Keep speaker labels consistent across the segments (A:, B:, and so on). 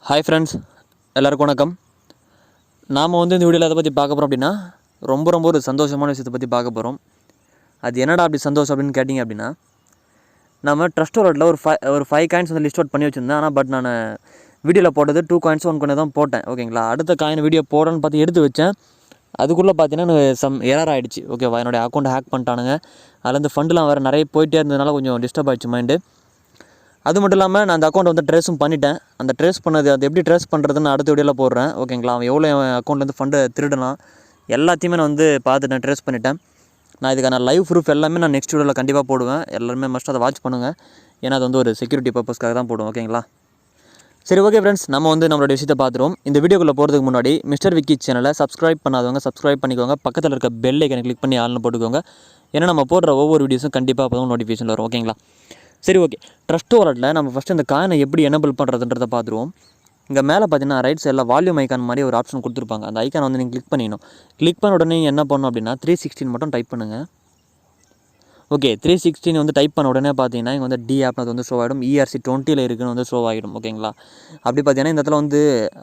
A: Hi friends, எல்லாருக்கும் வணக்கம். நாம் இந்த வீடியோவில் எதை பற்றி பார்க்க போகிறோம் அப்படின்னா ரொம்ப ஒரு சந்தோஷமான விஷயத்தை பற்றி பார்க்க போகிறோம். அது என்னடா அப்படி சந்தோஷம் அப்படின்னு கேட்டிங்க அப்படின்னா, நம்ம ட்ரஸ்ட் வாலெட்டில் ஒரு ஃபைவ் காயின்ஸ் லிஸ்ட் அவுட் பண்ணி வச்சுருந்தேன். ஆனால் பட் நான் வீடியோவில் போட்டது 2 காயின்ஸ் 1 காயின் தான் போட்டேன். ஓகேங்களா, அடுத்த காயின் வீடியோ போடணும்னு பார்த்து எடுத்து வச்சேன். அதுக்குள்ளே பார்த்தீங்கன்னா சம் எரர் ஆகிடுச்சு. ஓகேவா, என்னுடைய அக்கௌண்ட் ஹேக் பண்ணிட்டானுங்க. அதுலேருந்து ஃபண்டெலாம் வேறு நிறைய போயிட்டே இருந்ததுனால கொஞ்சம் டிஸ்டர்ப் ஆகிடுச்சு மைண்டு. அது மட்டும் இல்லாமல் நான் அந்த அக்கௌண்ட் ட்ரேஸும் பண்ணிட்டேன். அந்த ட்ரேஸ் பண்ணது அது எப்படி ட்ரேஸ் பண்ணுறதுன்னு அடுத்த வீடியோவில் போடுறேன். ஓகேங்களா, அவன் எவ்வளோ அக்கௌண்ட்லேருந்து ஃபண்டை திருடலாம் எல்லாத்தையுமே நான் பார்த்துட்டேன், ட்ரேஸ் பண்ணிட்டேன். நான் இதுக்கான லைவ் ப்ரூஃப் எல்லாமே நான் நெக்ஸ்ட் வீடியோவில் கண்டிப்பாக போடுவேன். எல்லாருமே மஸ்ட் அதை வாட்ச் பண்ணுங்கள். ஏன்னா அது ஒரு செக்யூரிட்டி பர்பஸ்க்காக தான் போடுவோம். ஓகேங்களா, சரி ஓகே ஃப்ரெண்ட்ஸ், நம்ம நம்மளோட விஷயத்தை பார்த்துருவோம். இந்த வீடியோக்குள்ளே போகிறதுக்கு முன்னாடி Mr.Vicky சேனலை சப்ஸ்கிரைப் பண்ணாதவங்க சப்ஸ்கிரைப் பண்ணிக்கோங்க. பக்கத்தில் இருக்க பெல் ஐக்கனை கிளிக் பண்ணி ஆள்னு போட்டுக்கோங்க. ஏன்னா நம்ம போடுற ஒவ்வொரு வீடியோஸும் கண்டிப்பாக அப்போ தான் நோட்டிஃபிகேஷன் வரும். ஓகேங்களா, சரி ஓகே. ட்ரஸ்ட் வாலெட்டில் நம்ம ஃபஸ்ட்டு இந்த காயினை எப்படி எனேபிள் பண்ணுறதுன்றதை பார்த்துருவோம். இங்கே மேலே பார்த்தீங்கன்னா ரைட் சைடில் வால்யூம் ஐக்கான் மாதிரி ஒரு ஆப்ஷன் கொடுத்துருப்பாங்க. அந்த ஐக்கானை நீங்கள் கிளிக் பண்ணிடணும். கிளிக் பண்ண உடனே என்ன பண்ணணும் அப்படின்னா 316 மட்டும் டைப் பண்ணுங்கள். ஓகே, 316 டைப் பண்ண உடனே பார்த்தீங்கன்னா இங்கே டி ஆப்னு அது ஷோ ஆகிடும். ERC20 இருக்குன்னு ஷோ ஆகிடும். ஓகேங்களா, அப்படி பார்த்தீங்கன்னா இந்த இடத்துல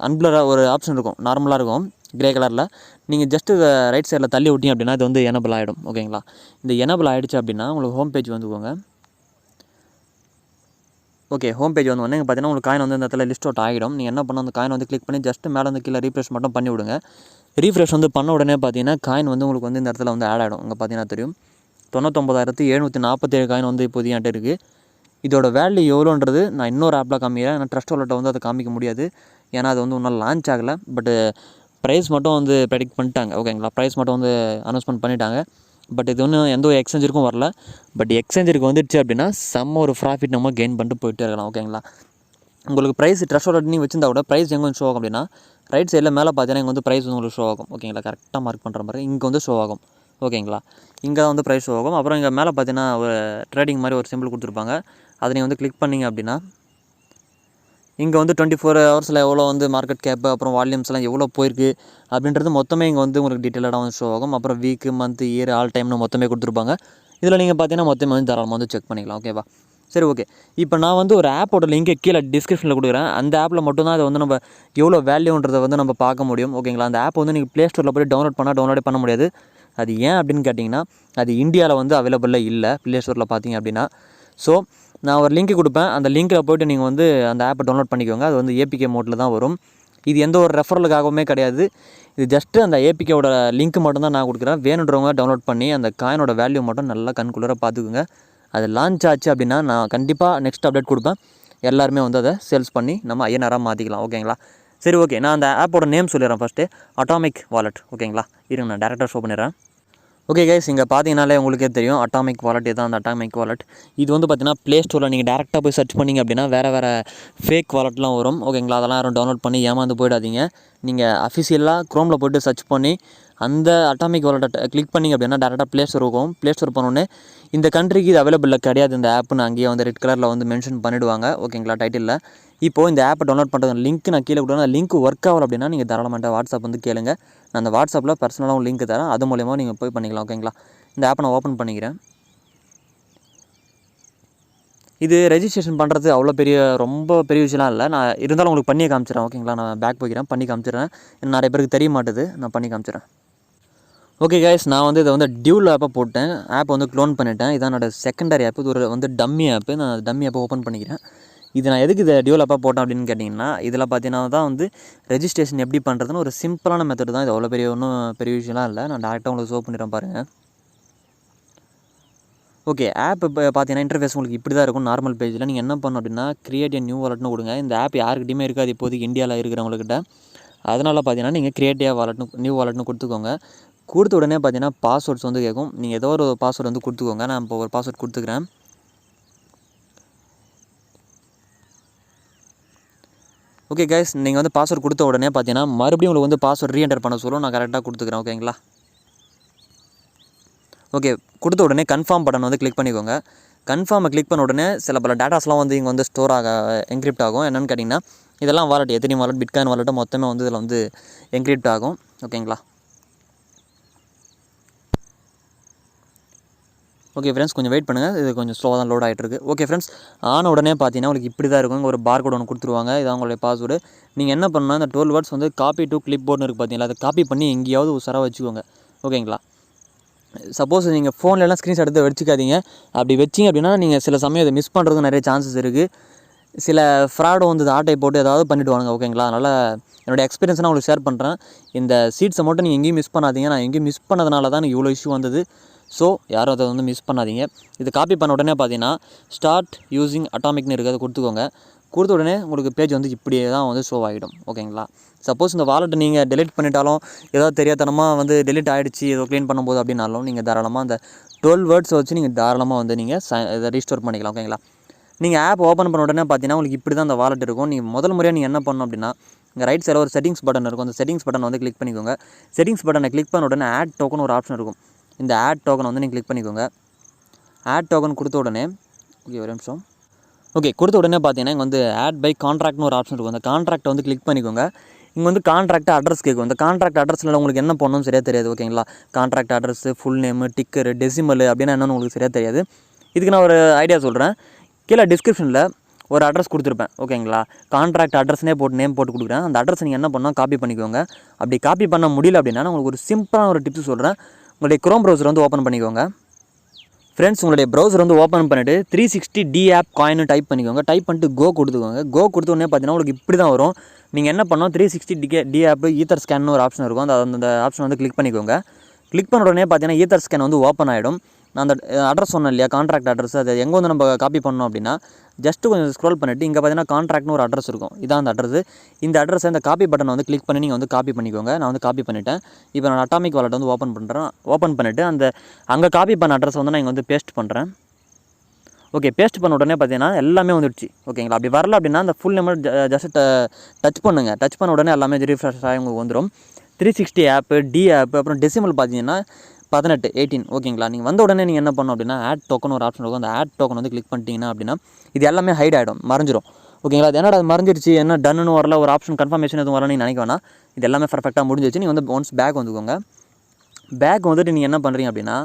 A: அன்பிளராக ஒரு ஆப்ஷன் இருக்கும், நார்மலாக இருக்கும், கிரே கலரில். நீங்கள் ஜஸ்ட்டு ரைட் சைடில் தள்ளி விட்டீங்க அப்படின்னா இது எனேபிள் ஆகிடும். ஓகேங்களா, இந்த எனேபிள் ஆகிடுச்சு அப்படின்னா உங்களுக்கு ஹோம் பேஜ் வந்துக்கோங்க. ஓகே, ஹோம் பேஜ் வந்து இங்கே பார்த்தீங்கன்னா உங்களுக்கு காயின் இந்த இடத்துல லிஸ்ட் அவுட் ஆகிடும். நீங்கள் என்ன பண்ணணும், அந்த காயின் கிளிக் பண்ணி ஜஸ்ட் மேலே கீழே ரீஃப்ரெஷ் மட்டும் பண்ணி விடுங்க. ரீஃப்ரெஷ் பண்ண உடனே பார்த்தீங்கன்னா காயின் உங்களுக்கு இந்த இடத்துல ஆட் ஆகிடும். இங்கே பார்த்தீங்கன்னா தெரியும் 99,747 காயின் இப்போதைய என்கிட்ட இருக்குது. இதோட வேல்யூ எவ்வளோன்றது நான் இன்னொரு ஆப்பில் காமிக்கிறேன். ஏன்னா ட்ரஸ்ட் வாலெட்டை அதை காமிக்க முடியாது. ஏன்னா அது இன்னும் லான்ச் ஆகலை. பட் ப்ரைஸ் மட்டும் ப்ரெடிக்ட் பண்ணிட்டாங்க. ஓகேங்களா, ப்ரைஸ் மட்டும் அனௌன்ஸ்மெண்ட் பண்ணிட்டாங்க. பட் இது எந்த ஒரு எக்ஸ்சேஞ்சிற்கும் வரல. பட் எக்ஸ்சேஞ்சிற்கு வந்துடுச்சு அப்படின்னா செம்ம ஒரு ப்ராஃபிட் நம்ம கெயின் பண்ணிட்டு போயிட்டே இருக்கலாம். ஓகேங்களா, உங்களுக்கு ப்ரைஸ் ட்ரஸ்ட் வாலெட் நீங்கள் வச்சிருந்தா கூட ப்ரைஸ் எங்கே ஷோ ஆகும் அப்படின்னா ரைட் சைடில் மேலே பார்த்தீங்கன்னா இங்கே ப்ரைஸ் உங்களுக்கு ஷோ ஆகும். ஓகேங்களா, கரெக்டாக மார்க் பண்ணுற மாதிரி இங்கே ஷோ ஆகும். ஓகேங்களா, இங்கே தான் ப்ரைஸ் ஷோ ஆகும். அப்புறம் இங்கே மேலே பார்த்தீங்கன்னா ஒரு ட்ரேடிங் மாதிரி ஒரு சிம்பிள் கொடுத்துருப்பாங்க. அதை நீங்கள் கிளிக் பண்ணிங்க அப்படின்னா இங்கே 24 ஹவர்ஸில் எவ்வளோ மார்க்கெட் கேப்பு, அப்புறம் வால்யூம்ஸ்லாம் எவ்வளோ போயிருக்கு அப்படின்றது மொத்தமே இங்கே உங்களுக்கு டீட்டெயிலாக ஷோ ஆகும். அப்புறம் வீக்கு, மந்த், இயர், ஆல் டைம்னு மொத்தமே கொடுத்துருப்பாங்க. இதில் நீங்கள் பார்த்தீங்கன்னா மொத்தமே தாராளமாக செக் பண்ணிக்கலாம். ஓகேவா, சரி ஓகே. இப்போ நான் ஒரு ஆப்போட லிங்கை கீழே டிஸ்கிரிப்ஷனில் கொடுக்குறேன். அந்த ஆப்பில் மட்டும்தான் அதை நம்ம எவ்வளோ வேல்யூன்றதை நம்ம பார்க்க முடியும். ஓகேங்களா, அந்த ஆப் நீங்கள் ப்ளே ஸ்டோரில் போய் டவுன்லோட் பண்ண முடியாது. அது ஏன் அப்படின்னு கேட்டிங்கன்னா அது இந்தியாவில் அவைலபிளில் இல்லை ப்ளே ஸ்டோரில் பார்த்தீங்க அப்படின்னா. ஸோ நான் ஒரு லிங்க் கொடுப்பேன். அந்த லிங்க்கில் போய்ட்டு நீங்கள் அந்த ஆப்பை டவுன்லோட் பண்ணிக்கோங்க. அது ஏபிகே மோட்டில் தான் வரும். இது எந்த ஒரு ரெஃபரலுக்காகவுமே கிடையாது. இது ஜஸ்ட்டு அந்த ஏபிகேவோட லிங்க் மட்டும்தான் நான் கொடுக்குறேன். வேணுன்றவங்க டவுன்லோட் பண்ணி அந்த காயினோட வேல்யூ மட்டும் நல்லா கண்குள்ளே பார்த்துக்குங்க. அது லான்ச் ஆச்சு அப்படின்னா நான் கண்டிப்பாக நெக்ஸ்ட் அப்டேட் கொடுப்பேன். எல்லாருமே அதை சேல்ஸ் பண்ணி நம்ம ஐஎன்ஆராக மாற்றிக்கலாம். ஓகேங்களா, சரி ஓகே. நான் அந்த ஆப்போட நேம் சொல்லிடுறேன் ஃபஸ்ட்டு, அட்டாமிக் வாலெட். ஓகேங்களா, இருங்க நான் டேரெக்டாக ஷோ பண்ணிடுறேன். ஓகே கைஸ், இங்கே பார்த்தீங்கனாலே உங்களுக்கே தெரியும் அட்டாமிக் வாலெட் இதுதான். அந்த அட்டாமிக் வாலெட் இது பார்த்தீங்கன்னா ப்ளே ஸ்டோரில் நீங்கள் டேரெக்டாக போய் சர்ச் பண்ணிங்க அப்படின்னா வேறு ஃபேக் வாலெட்லாம் வரும். ஓகேங்களா, அதெல்லாம் யாரும் டவுன்லோட் பண்ணி ஏமாந்து போயிடாதீங்க. நீங்கள் அஃபிஷியலாக க்ரோமில் போய்ட்டு சர்ச் பண்ணி அந்த அட்டாமிக் வாலெட்டை கிளிக் பண்ணிங்க அப்படின்னா டேரெக்டாக ப்ளே ஸ்டோர் இருக்கும். ப்ளே ஸ்டோர் பண்ணோன்னே இந்த கண்ட்ரிக்கு இது அவைலபிளில் கிடையாது இந்த ஆப்னு அங்கேயே ரெட் கலரில் மென்ஷன் பண்ணிவிடுவாங்க. ஓகேங்களா, டைட்டிலில். இப்போது இந்த ஆப்பை டவுன்லோட் பண்ணுறது லிங்க் நான் கீழே கொடுத்தேன். அந்த லிங்க் ஒர்க் ஆகலை அப்படின்னா நீங்கள் தாராளமாக வாட்ஸ்அப் கேளுங்க. நான் அந்த வாட்ஸ்அப்பில் பர்சனலாக லிங்க் தரேன். அது மூலயமா நீங்கள் போய் பண்ணிக்கலாம். ஓகேங்களா, இந்த ஆப்பை நான் ஓப்பன் பண்ணிக்கிறேன். இது ரெஜிஸ்ட்ரேஷன் பண்ணுறது அவ்வளோ ரொம்ப பெரிய விஷயம்லாம் இல்லை. நான் இருந்தாலும் உங்களுக்கு பண்ணியே காமிச்சிடறேன். ஓகேங்களா, நான் பேக் போய்க்கிறேன், பண்ணி காமிச்சிடுறேன். நிறைய பேருக்கு தெரிய மாட்டுது, நான் பண்ணி காமிச்சிடுறேன். ஓகே கைஸ், நான் இதை டியூல் ஆப்பை போட்டேன். ஆப் க்ளோன் பண்ணிட்டேன். இதான் என்னோட செகண்டரி ஆப். இது ஒரு டம்மி ஆப்பு. நான் டம்மி ஆப்பை ஓப்பன் பண்ணிக்கிறேன். இது நான் எதுக்கு இதை டியூல் ஆப்பாக போட்டேன் அப்படின்னு கேட்டிங்கன்னா இதில் பார்த்தீங்கன்னா தான் ரெஜிஸ்ட்ரேஷன் எப்படி பண்ணுறதுன்னு ஒரு சிம்பிளான மெத்தட் தான். இது அவ்வளோ ஒன்றும் பெரிய விஷயம்லாம் இல்லை. நான் டேரெக்டாக உங்களுக்கு ஷோ பண்ணிடுறேன் பாருங்கள். ஓகே, ஆப் இப்போ பார்த்தீங்கன்னா இன்டர்ஃபேஸ் உங்களுக்கு இப்படி தான் இருக்கும். நார்மல் பேஜில் நீங்கள் என்ன பண்ணணும் அப்படின்னா கிரியேட் எ நியூ வாலெட்னு கொடுங்க. இந்த ஆப் யாருக்கிட்டையுமே இருக்காது இப்போதைக்கு இந்தியாவில் இருக்கிறவங்கக்கிட்ட. அதனால் பார்த்தீங்கன்னா நீங்கள் கிரியேட் நியூ வாலெட்னு கொடுத்துக்கோங்க. கொடுத்த உடனே பார்த்தீங்கன்னா பாஸ்வேர்ட்ஸ் கேட்கும். நீங்கள் ஏதோ ஒரு பாஸ்வேர்டு கொடுத்துக்கோங்க. நான் இப்போ ஒரு பாஸ்வேர்ட் கொடுத்துக்கிறேன். ஓகே கைஸ், நீங்கள் பாஸ்வேர்ட் கொடுத்த உடனே பார்த்தீங்கன்னா மறுபடியும் உங்களுக்கு பாஸ்வேர்ட் ரீஎன்டர் பண்ண சொல்லும். நான் கரெக்டாக கொடுத்துக்கிறேன். ஓகேங்களா, ஓகே. கொடுத்த உடனே கன்ஃபார்ம் பட்டன் கிளிக் பண்ணிக்கோங்க. கன்ஃபார்மை கிளிக் பண்ண உடனே சில பல டேட்டாஸ்லாம் இங்கே ஸ்டோர் என்கிரிப்ட் ஆகும். என்னென்னு கேட்டிங்கன்னா இதெல்லாம் வாலெட், எத்தனை வாலெட், பிட்காயின் வாலெட்டை மொத்தமே இதில் என்கிரிப்ட் ஆகும். ஓகேங்களா, ஓகே ஃப்ரெண்ட்ஸ், கொஞ்சம் வெயிட் பண்ணுங்கள், இது கொஞ்சம் ஸ்லோவாக தான் லோட் ஆகிட்டு இருக்குது. ஓகே ஃப்ரெண்ட்ஸ், ஆன உடனே பார்த்தீங்கன்னா உங்களுக்கு இப்படி தான் இருக்கும். ஒரு பார் கோட் ஒன்று கொடுத்துருவாங்க, இதான் உங்களுடைய பாஸ்வேர்டு. நீங்கள் என்ன பண்ணால் இந்த 12 வேர்ட்ஸ் வந்து காப்பி டு கிளிப் போர்டுன்னு இருக்குது பார்த்தீங்களா, அதை காப்பி பண்ணி எங்கேயாவது உசாராக வச்சுக்கோங்க. ஓகேங்களா? சப்போஸ் நீங்கள் ஃபோன்லலாம் ஸ்க்ரீன்ஷாட் எடுத்து வச்சுக்காதீங்க. அப்படி வச்சிங்க அப்படின்னா நீங்கள் சில சமயம் இதை மிஸ் பண்ணுறதுக்கு நிறைய சான்சஸ் இருக்குது. சில ஃப்ராடு வந்து ஆட்டை போட்டு ஏதாவது பண்ணிவிடுவாங்க. ஓகேங்களா? அதனால் என்னோடய எக்ஸ்பீரியன்ஸ் நான் உங்களுக்கு ஷேர் பண்ணுறேன். இந்த சீட்ஸை மட்டும் நீங்கள் எங்கேயும் மிஸ் பண்ணாதீங்க. நான் எங்கேயும் மிஸ் பண்ணதுனால தான் இவ்வளோ இஷ்யூ வந்தது. ஸோ யாரும் அதை வந்து மிஸ் பண்ணாதீங்க. இது காப்பி பண்ண உடனே பார்த்தீங்கன்னா ஸ்டார்ட் யூஸிங் அட்டாமிக்னு இருக்குது, அதை கொடுத்துக்கோங்க. கொடுத்த உடனே உங்களுக்கு பேஜ் வந்து இப்படியே தான் வந்து ஷோ ஆகிடும். ஓகேங்களா? சப்போஸ் இந்த வாலெட்டை நீங்கள் டெலிட் பண்ணிட்டாலும், ஏதாவது தெரியாதனமாக வந்து டெலிட் ஆகிடுச்சு ஏதோ க்ளீன் பண்ணும்போது அப்படின்னாலும், நீங்கள் தாராளமாக அந்த 12 வேர்ட்ஸை வச்சு நீங்கள் தாராளமாக வந்து நீங்கள் இதை ரீஸ்டோர் பண்ணிக்கலாம். ஓகேங்களா? நீங்கள் ஆப் ஓப்பன் பண்ண உடனே பார்த்தீங்கன்னா உங்களுக்கு இப்படி தான் அந்த வாலெட் இருக்கும். நீங்கள் முதல் முறையாக நீங்கள் என்ன பண்ணணும் அப்படின்னா, இங்கே ரைட் சைடில் ஒரு செட்டிங்ஸ் பட்டன் இருக்கும். அந்த செட்டிங்ஸ் பட்டன் வந்து கிளிக் பண்ணிக்கோங்க. செட்டிங்ஸ் பட்டனை கிளிக் பண்ண உடனே ஆட் டோக்கன் ஒரு ஆப்ஷன் இருக்கும். இந்த ஆட் டோக்கன் வந்து நீங்கள் கிளிக் பண்ணிக்கோங்க. ஆட் டோக்கன் கொடுத்த உடனே ஓகே ஒரு நிமிஷம். ஓகே, கொடுத்த உடனே பார்த்தீங்கன்னா இங்கே வந்து ஆட் பை கான்ட்ராக்ட்னு ஒரு ஆப்ஷன் இருக்கும். அந்த கான்ட்ராக்டை வந்து கிளிக் பண்ணிக்கோங்க. இங்கே வந்து கான்ட்ராக்ட் அட்ரஸ் கேட்கும். இந்த கான்ட்ராக்ட் அட்ரஸில் உங்களுக்கு என்ன பண்ணணும் சரியாக தெரியாது. ஓகேங்களா? Contract address, full name, ticker, decimal அப்படின்னா என்னென்னு உங்களுக்கு சரியாக தெரியாது. இதுக்கு நான் ஒரு ஐடியா சொல்கிறேன். கீழே டிஸ்கிரிப்ஷனில் ஒரு அட்ரஸ் கொடுத்துருப்பேன். ஓகேங்களா? கான்ட்ராக்ட் அட்ரஸ்னே போட்டு நேம் போட்டு கொடுக்குறேன். அந்த அட்ரஸ் நீங்கள் என்ன பண்ணால் காப்பி பண்ணிக்கோங்க. அப்படி காப்பி பண்ண முடியல அப்படின்னா நான் உங்களுக்கு ஒரு சிம்பிளான ஒரு டிப்ஸ் சொல்கிறேன். உங்களுடைய குரோம் ப்ரௌசர் வந்து ஓப்பன் பண்ணிக்கோங்க. ஃப்ரெண்ட்ஸ், உங்களுடைய ப்ரௌசர் வந்து ஓப்பன் பண்ணிவிட்டு 360 up coin டைப் பண்ணிக்கோங்க. டைப் பண்ணிட்டு கோ கொடுத்துக்கோங்க. கோ கொடுத்த உடனே பார்த்தீங்கன்னா உங்களுக்கு இப்படி தான் வரும். நீங்கள் என்ன பண்ணணும், 360 up ஈத்தர் ஸ்கேன்னு ஒரு ஆப்ஷன் இருக்கும். அந்த ஆப்ஷன் வந்து கிளிக் பண்ணிக்கோங்க. கிளிக் பண்ண உடனே பார்த்தீங்கன்னா ஈத்தர் ஸ்கேன் வந்து ஓப்பன் ஆகிடும். நான் அந்த அட்ரஸ் சொன்னேன் இல்லையா, கான்ட்ராக்ட் அட்ரஸ், அதை எங்கே வந்து நம்ம காப்பி பண்ணோம் அப்படின்னா ஜஸ்ட்டு கொஞ்சம் ஸ்க்ரோல் பண்ணிவிட்டு இங்கே பார்த்தீங்கன்னா கான்ட்ராக்ட்னு ஒரு அட்ரஸ் இருக்கும். இதான் அந்த அட்ரஸ். இந்த அட்ரஸை இந்த காப்பி பட்டனை வந்து கிளிக் பண்ணி நீங்கள் வந்து காப்பி பண்ணிக்கோங்க. நான் வந்து காப்பி பண்ணிவிட்டேன். இப்போ நான் அட்டாமிக் வாலெட் வந்து ஓப்பன் பண்ணுறேன். ஓப்பன் பண்ணிவிட்டு அங்கே காப்பி பண்ண அட்ரஸ் வந்து நான் இங்கே வந்து பேஸ்ட் பண்ணுறேன். ஓகே, பேஸ்ட் பண்ண உடனே பார்த்தீங்கன்னா எல்லாமே வந்துடுச்சு. ஓகேங்களா? அப்படி வரல அப்படின்னா அந்த ஃபுல் நேம் ஜஸ்ட் டச் பண்ணுங்கள். டச் பண்ண உடனே எல்லாமே ரீஃப்ரெஷ் ஆகி உங்களுக்கு வந்துடும். 360 ஆப்பு, டி ஆப், அப்புறம் டெசிமல் பார்த்தீங்கன்னா 18. ஓகேங்களா? நீங்கள் வந்த உடனே நீங்கள் என்ன பண்ணணும் அப்படின்னா ஆட் டோக்கன் ஒரு ஆப்ஷன் இருக்கும். அந்த ஆட் டோக்கன் வந்து கிளிக் பண்ணிட்டீங்கன்னா அப்படின்னா இது எல்லாமே ஹைட் ஆகிடும், மறைஞ்சிரும். ஓகேங்களா? அது என்னடா அது மறைஞ்சிருச்சு, என்ன டன்னு வரல, ஒரு ஆப்ஷன் கன்ஃபர்மேஷன் எதுவும் வரல நீங்கள் நினைக்க வேணாம். இது எல்லாமே பர்ஃபெக்டாக முடிஞ்சிச்சு. நீங்கள் வந்து ஒன்ஸ் பேக் வந்துக்கோங்க. பேக் வந்துட்டு நீங்கள் என்ன பண்ணுறீங்க அப்படின்னா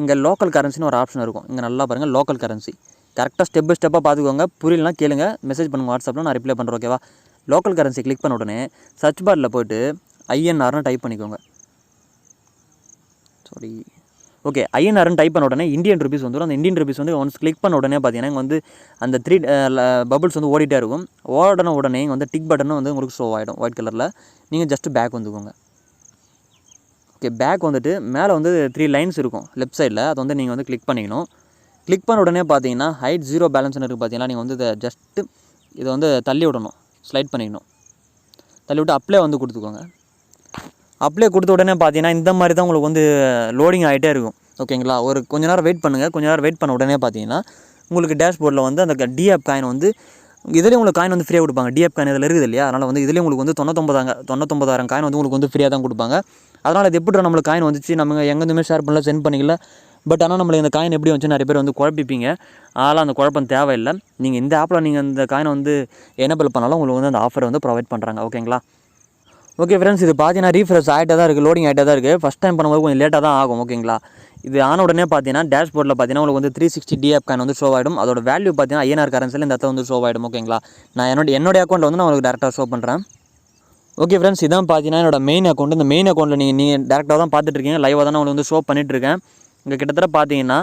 A: இங்கே லோக்கல் கரன்சின்னு ஒரு ஆப்ஷன் இருக்கும். இங்கே நல்லா பாருங்கள், லோக்கல் கரன்சி கரெக்டாக ஸ்டெப் பை ஸ்டெப்பாக பார்த்துக்கோங்க. புரியலனா கேளுங்க, மெசேஜ் பண்ணுங்கள் வாட்ஸ்அப்பில், நான் ரிப்ளை பண்ணுறேன். ஓகேவா? லோக்கல் கரன்சி கிளிக் பண்ண உடனே சர்ச் பாரில் போய்ட்டு ஐஎன்ஆர்னு டைப் பண்ணிக்கோங்க. ஓகே, ஐஎன்ஆர்னு டைப் பண்ண உடனே இந்தியன் ருபீஸ் வந்துடும். அந்த இந்தியன் ருபீஸ் வந்து ஒன்ஸ் கிளிக் பண்ண உடனே பார்த்தீங்கன்னா இங்கே வந்து அந்த 3 பபுள்ஸ் வந்து ஓடிட்டே இருக்கும். ஓடின உடனே இங்கே வந்து டிக் பட்டனும் வந்து உங்களுக்கு ஷோ ஆகிடும் ஒயிட் கலரில். நீங்கள் ஜஸ்ட்டு பேக் வந்துக்கோங்க. ஓகே, பேக் வந்துட்டு மேலே வந்து 3 லைன்ஸ் இருக்கும் லெஃப்ட் சைடில், அதை வந்து நீங்கள் வந்து கிளிக் பண்ணிக்கணும். கிளிக் பண்ண உடனே பார்த்தீங்கன்னா ஹைட் 0 பேலன்ஸ்னு இருக்குது பார்த்தீங்கன்னா, நீங்கள் வந்து இதை வந்து தள்ளி விடணும், ஸ்லைட் பண்ணிக்கணும். தள்ளி விட்டு அப்ளை வந்து கொடுத்துக்கோங்க. அப்ளை கொடுத்த உடனே பார்த்தீங்கன்னா இந்த மாதிரி தான் உங்களுக்கு வந்து லோடிங் ஆகிட்டே இருக்கும். ஓகேங்களா? ஒரு கொஞ்ச நேரம் வெயிட் பண்ணுங்கள். கொஞ்ச நேரம் வெயிட் பண்ண உடனே பார்த்தீங்கன்னா உங்களுக்கு டேஷ்போர்டில் வந்து அந்த டிஆப் காயின் வந்து இதுலேயும் உங்களுக்கு காயின் வந்து ஃப்ரீயாக கொடுப்பாங்க. டிஆப் காயின் இதில் இருக்குது இல்லையா, அதனால் வந்து இதுலேயும் உங்களுக்கு வந்து 99,000 காயின் வந்து உங்களுக்கு வந்து ஃப்ரீயாக தான் கொடுப்பாங்க. அதனால் இது எப்படி நம்மளுக்கு காயின் வந்துச்சு, நம்ம எங்கேருந்துமே ஷேர் பண்ணல, சென்ட் பண்ணிக்கல. பட் ஆனால் நம்மளுக்கு இந்த காயின் எப்படி வந்துச்சு நிறைய பேர் வந்து குழப்பிப்பீங்க. அதனால் அந்த குழப்பம் தேவையில்லை. நீங்கள் இந்த ஆப்பில் நீங்கள் இந்த காயினை வந்து எனேபிள் பண்ணாலும் உங்களுக்கு வந்து அந்த ஆஃபரை வந்து ப்ரொவைட் பண்ணுறாங்க. ஓகேங்களா? ஓகே ஃப்ரெண்ட்ஸ், இது பார்த்தீங்கன்னா ரீஃப்ரெஷ் ஆகிட்டே தான் இருக்குது, லோடிங் ஆகிட்டே தான் இருக்குது. ஃபஸ்ட் டைம் பண்ணும்போது கொஞ்சம் லேட்டாக தான் ஆகும். ஓகேங்களா? இது ஆன உடனே பார்த்தீங்கன்னா டேஷ்போர்டில் பார்த்தீங்கன்னா உங்களுக்கு வந்து 360 up காயின் வந்து ஷோ ஆகிடும். அதோட வேல்யூ பார்த்தீங்கன்னா ஐஎன்ஆர் கரன்சியில் இந்த இடத்துல வந்து ஷோ ஆகிடும். ஓகேங்களா? நான் என்னோட அக்கௌண்ட்டில் வந்து நான் உங்களுக்கு டேரெக்டாக ஷோ பண்ணுறேன். ஓகே ஃப்ரெண்ட்ஸ், இதான் பார்த்தீங்கன்னா என்னோட மெயின் அக்கௌண்ட். இந்த மெயின் அக்கௌண்ட்டில் நீங்கள் டேரெக்டாக தான் பார்த்துட்ருக்கீங்க, லைவாக தான் உங்களுக்கு வந்து ஷோ பண்ணிட்டுருக்கேன். இங்கே கிட்டத்தட்ட பார்த்தீங்கன்னா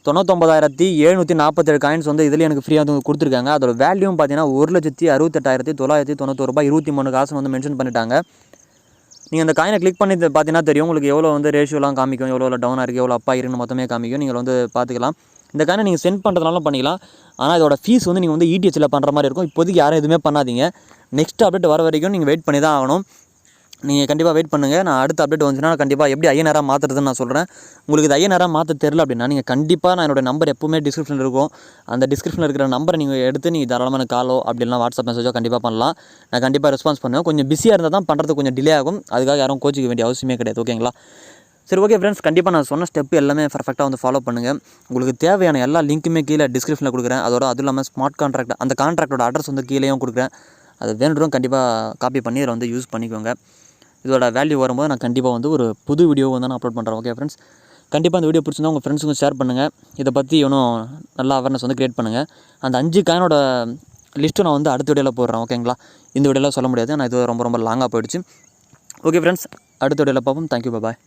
A: 99,747 காயின்ஸ் வந்து இதில் எனக்கு ஃப்ரீயாக வந்து கொடுத்துருக்காங்க. அதோட வேல்யூ பார்த்தீங்கன்னா 1,68,991 ரூபாய் 23 காசு வந்து மென்ஷன் பண்ணிட்டாங்க. நீங்கள் அந்த காயினை கிளிக் பண்ணி பார்த்தீங்கன்னா தெரியும் உங்களுக்கு எவ்வளோ வந்து ரேஷியோலாம் காமிக்கும், எவ்வளோ டவுனாக இருக்குது, எவ்வளோ அப்பாக இருக்குன்னு மொத்தமே காமிக்கும். நீங்கள் வந்து பார்த்துக்கலாம். இந்த காயினை நீங்கள் சென்ட் பண்ணுறதுனாலும் பண்ணிக்கலாம். ஆனால் இதோட ஃபீஸ் வந்து நீங்கள் வந்து ETHல பண்ணுற மாதிரி இருக்கும். இப்போதைக்கு யாரும் எதுவுமே பண்ணாதீங்க. நெக்ஸ்ட் அப்டேட் வர வரைக்கும் நீங்கள் வெயிட் பண்ணி தான் ஆகணும். நீங்கள் கண்டிப்பாக வெயிட் பண்ணுங்கள். நான் அடுத்த அப்டேட் வந்துச்சுன்னா கண்டிப்பாக எப்படி ஐஎன்ஆராக மாற்றுறதுன்னு நான் சொல்கிறேன். உங்களுக்கு இது ஐஎன்ஆராக மாற்ற தெரில அப்படின்னா நீங்கள் கண்டிப்பாக நான் என்னோட நம்பர் எப்பவுமே டிஸ்கிரிப்ஷனில் இருக்கும். அந்த டிஸ்கிரிப்ஷனில் இருக்கிற நம்பரை நீங்கள் எடுத்து நீங்கள் தாராளமாக காலோ அப்படின்னா வாட்ஸ்அப் மெசேஜோ கண்டிப்பாக பண்ணலாம். நான் கண்டிப்பாக ரெஸ்பான்ஸ் பண்ணுவேன். கொஞ்சம் பிஸியாக இருந்தால் தான் பண்ணுறது கொஞ்சம் டிலே ஆகும். அதுக்காக யாரும் கோச்சிக்க வேண்டிய அவசியமே கிடையாது. ஓகேங்களா? சரி, ஓகே ஃப்ரெண்ட்ஸ், கண்டிப்பாக நான் சொன்ன ஸ்டெப் எல்லாமே பர்ஃபெக்டாக வந்து ஃபாலோ பண்ணுங்கள். உங்களுக்கு தேவையான எல்லா லிங்க்குமே கீழே டிஸ்கிரிப்ஷனில் கொடுக்குறேன். அதுவும் இல்லாமல் ஸ்மார்ட் கான்ட்ராக்ட் அந்த கான்ட்ராக்டோட அட்ரஸ் வந்து கீழேயும் கொடுக்குறேன். அது வேணும் கண்டிப்பாக காப்பி பண்ணி இதில் வந்து யூஸ் பண்ணிக்கோங்க. இதோட வேல்யூ வரும்போது நான் கண்டிப்பாக வந்து ஒரு புது வீடியோ வந்து நான் அப்லோட் பண்ணுறேன். ஓகே ஃப்ரெண்ட்ஸ், கண்டிப்பாக இந்த வீடியோ பிடிச்சிருந்தா உங்கள் ஃப்ரெண்ட்ஸுக்கும் ஷேர் பண்ணுங்கள். இதை பற்றி இன்னும் நல்லா அவேர்னஸ் வந்து க்ரியேட் பண்ணுங்கள். அந்த 5 காயினோட லிஸ்ட்டு நான் வந்து அடுத்த வீடியோவில் போடுறேன். ஓகேங்களா? இந்த வீடியோவில் சொல்ல முடியாது, ஆனால் இது ரொம்ப லாங்காக போயிடுச்சு. ஓகே ஃப்ரெண்ட்ஸ், அடுத்த வீடியோவில் பார்ப்போம். தேங்க்யூ, பாய்.